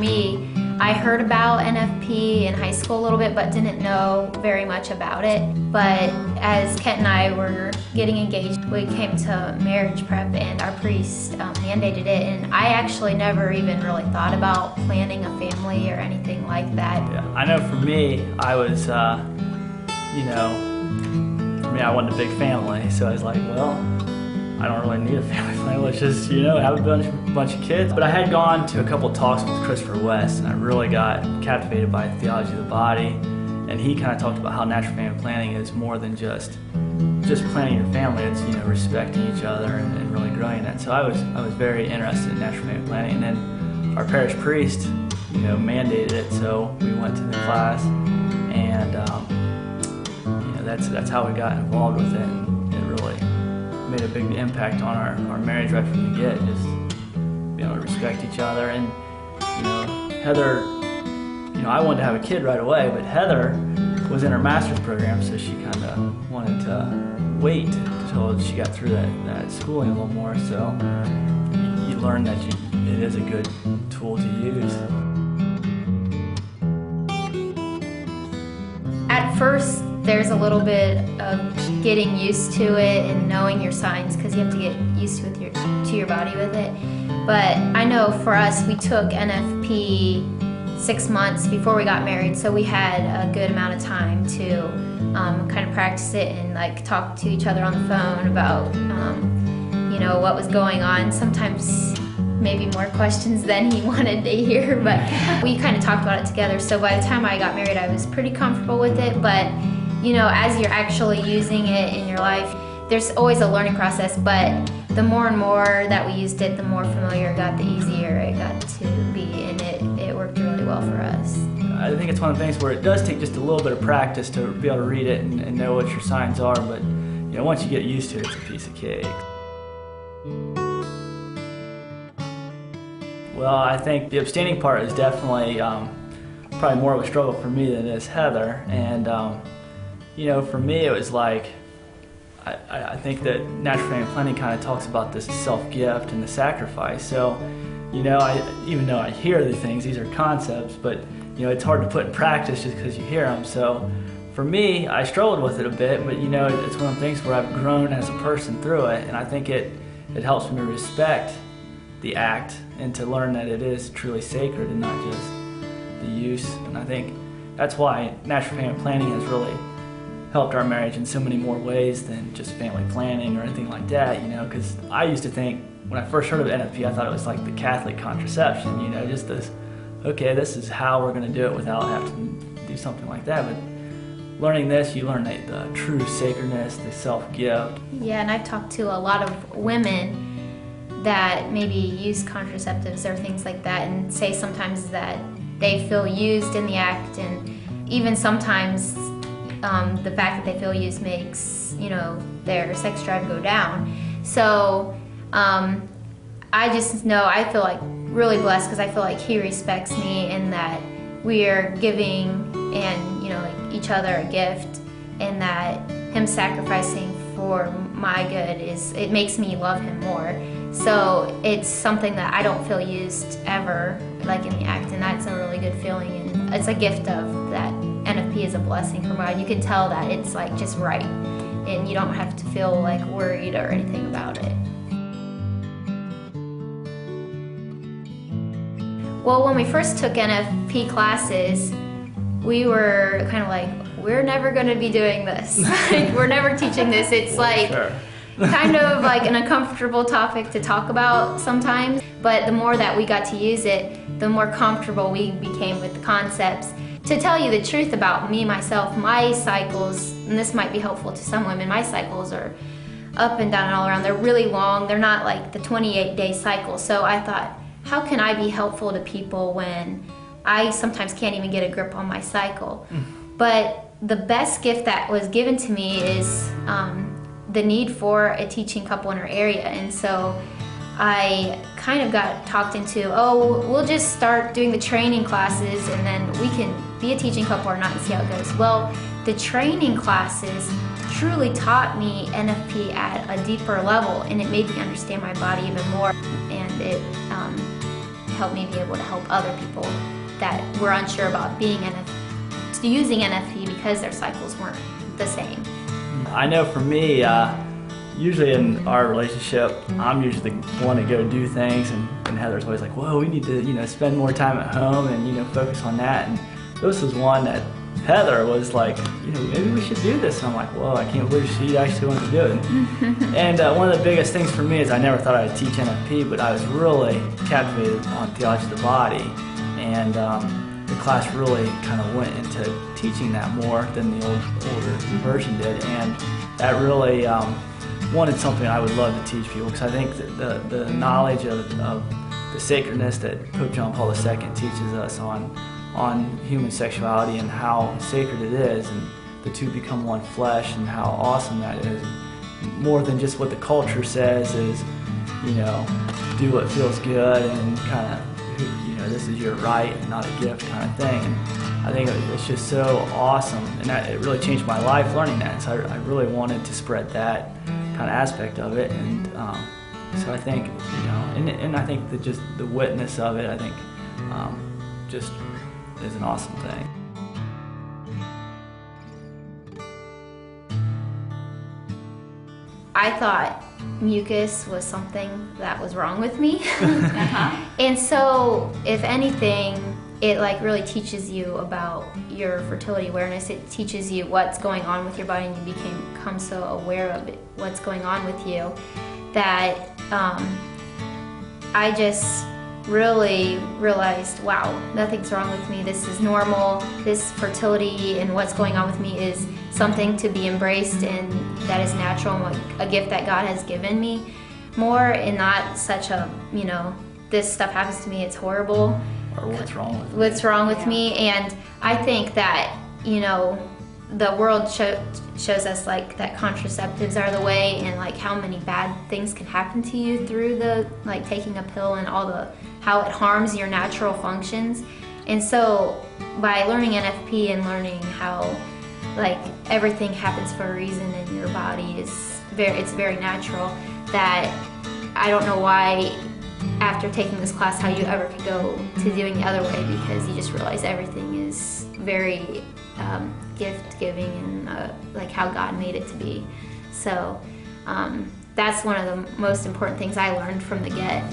me, I heard about NFP in high school a little bit, but didn't know very much about it. But as Kent and I were getting engaged, we came to marriage prep and our priest mandated it. And I actually never even really thought about planning a family or anything like that. Yeah, I know for me, I was, for me, I wanted a big family. So I was like, well, I don't really need a family plan. Let's just, have a bunch of kids. But I had gone to a couple talks with Christopher West, and I really got captivated by the theology of the body. And he kind of talked about how natural family planning is more than just planning your family. It's respecting each other and really growing that. So I was very interested in natural family planning. And then our parish priest, mandated it. So we went to the class, and that's how we got involved with it. And it really made a big impact on our marriage right from the get, just being able to respect each other. And Heather, I wanted to have a kid right away, but Heather was in her master's program, so she kind of wanted to wait until she got through that schooling a little more. So you learn that it is a good tool to use. At first, there's a little bit of getting used to it and knowing your signs, because you have to get used to your body with it. But I know for us, we took NFP 6 months before we got married, so we had a good amount of time to kind of practice it and talk to each other on the phone about what was going on. Sometimes maybe more questions than he wanted to hear, but we kind of talked about it together. So by the time I got married, I was pretty comfortable with it. But as you're actually using it in your life, there's always a learning process, but the more and more that we used it, the more familiar it got, the easier it got to be, and it worked really well for us. I think it's one of the things where it does take just a little bit of practice to be able to read it and know what your signs are, but once you get used to it, it's a piece of cake. Well, I think the abstaining part is definitely probably more of a struggle for me than it is Heather. And for me, it was like, I think that natural family planning kind of talks about this self-gift and the sacrifice. So, even though I hear these things, these are concepts, but it's hard to put in practice just because you hear them. So, for me, I struggled with it a bit, but it's one of the things where I've grown as a person through it, and I think it helps me respect the act and to learn that it is truly sacred and not just the use. And I think that's why natural family planning has really helped our marriage in so many more ways than just family planning or anything like that, because I used to think, when I first heard of NFP, I thought it was like the Catholic contraception, just this, okay, this is how we're going to do it without having to do something like that. But learning this, you learn the true sacredness, the self-gift. Yeah, and I've talked to a lot of women that maybe use contraceptives or things like that, and say sometimes that they feel used in the act, and even sometimes the fact that they feel used makes their sex drive go down. So I just know I feel like really blessed, because I feel like he respects me and that we are giving and each other a gift, and that him sacrificing for my good it makes me love him more. So it's something that I don't feel used ever in the act, and that's a really good feeling, and it's a gift of that. NFP is a blessing from God. You can tell that it's just right, and you don't have to feel worried or anything about it. Well, when we first took NFP classes, we were kind of we're never going to be doing this. We're never teaching this. It's Sure. kind of an uncomfortable topic to talk about sometimes, but the more that we got to use it, the more comfortable we became with the concepts. To tell you the truth about me, myself, my cycles, and this might be helpful to some women, my cycles are up and down and all around. They're really long. They're not like the 28-day cycle. So I thought, how can I be helpful to people when I sometimes can't even get a grip on my cycle? But the best gift that was given to me is the need for a teaching couple in our area. And so I kind of got talked into, we'll just start doing the training classes and then we can be a teaching couple or not and see how it goes. Well, the training classes truly taught me NFP at a deeper level, and it made me understand my body even more, and it helped me be able to help other people that were unsure about using NFP because their cycles weren't the same. I know for me, usually in our relationship, I'm usually the one to go do things, and Heather's always like, whoa, we need to, spend more time at home and, focus on that. And this was one that Heather was like, maybe we should do this. And I'm like, whoa, I can't believe she actually wanted to do it. And one of the biggest things for me is I never thought I'd teach NFP, but I was really captivated on theology of the body. And the class really kind of went into teaching that more than the older version did. And that really wanted something I would love to teach people, because I think that the knowledge of the sacredness that Pope John Paul II teaches us on human sexuality and how sacred it is, and the two become one flesh, and how awesome that is. More than just what the culture says is, do what feels good and kind of, this is your right and not a gift kind of thing. And I think it's just so awesome, and it really changed my life learning that. So I really wanted to spread that kind of aspect of it, and so I think, and I think that just the witness of it, I think, just is an awesome thing. I thought mucus was something that was wrong with me. And so, if anything, it really teaches you about your fertility awareness. It teaches you what's going on with your body, and you become so aware of it, what's going on with you, that I just really realized, wow, nothing's wrong with me. This is normal. This fertility and what's going on with me is something to be embraced, and that is natural, and a gift that God has given me more, and not such a, this stuff happens to me, it's horrible. Or what's wrong with me. What's wrong with me. And I think that, the world shows us that contraceptives are the way, and how many bad things can happen to you through the taking a pill, and how it harms your natural functions. And so by learning NFP and learning how everything happens for a reason in your body, it's very natural, that I don't know why after taking this class how you ever could go to doing the other way, because you just realize everything is very gift-giving, and how God made it to be. So that's one of the most important things I learned from the get.